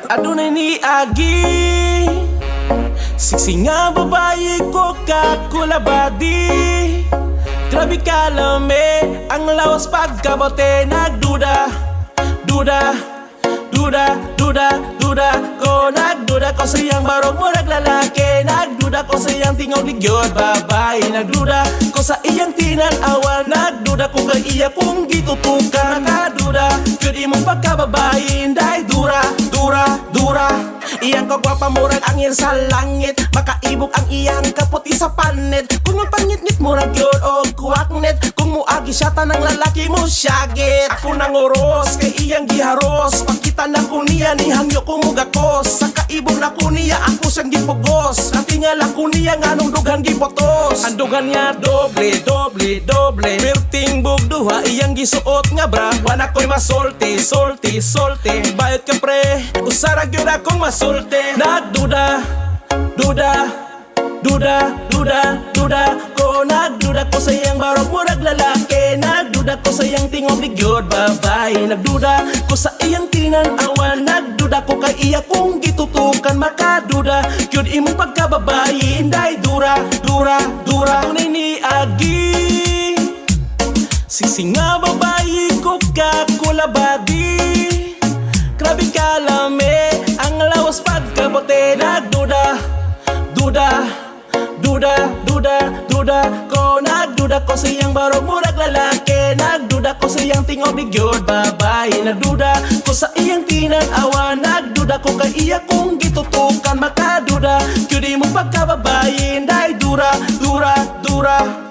Adunay ni Agi, siksi nga babae ko kakulabadi. Grabe kalame, ang lawas pagkabote. Nagduda, duda, duda, duda, duda ko. Nagduda ko sa iyang barog mo naglalaki. Nagduda ko sa iyang tingaw ligyod babae. Nagduda ko sa iyang tinanawa. Nagduda ko kay iya kung gitutukan. Nakaduda, yun imong pagkababae. Dahil dura, dura, dura. Iyang kagwapa murag angin sa langit. Makaibog ang iyang kaputi sa panit. Kung mapangit-ngit murag yun o kuwaknet. Kung muagi siya tanang lalaki mo syagit. Ako nang oros kay iyang giharos. Pakita na ko niya ni hangyo ko mugakos. Sa kaibog na ko niya ako siyang gipugos. Natingal ako niya nga nung dugan gipotos. Ang dugan niya doble, doble, doble. Perting bugduha iyang gisuot nga bra. Wana ko'y masulti, sulti, sulti. Bayot ka pre, usarag yun akong masulti. Nagduda, duda, duda, duda, duda ko. Nagduda ko sa iyang barog mo naglalaki. Nagduda ko sa iyang tingog ligyod babae. Nagduda ko sa iyang tinanawa. Nagduda ko kay iya kung gitutukan. Makaduda yun imong pagkababae. Inday dura, dura, dura. Tunay ni Agi, siksi nga babae ko kakulabadi. Grabe kalame, ang lawas pagkabote. Nagduda, duda, duda, duda, duda ko. Nagduda ko sa iyang barog mo naglalaki. Nagduda ko sa iyang tingog ligyod babae. Nagduda ko sa iyang tinanawa. Nagduda ko kay iya kung gitutukan. Makaduda, yun imong pagkababae. Dahil dura, dura, dura.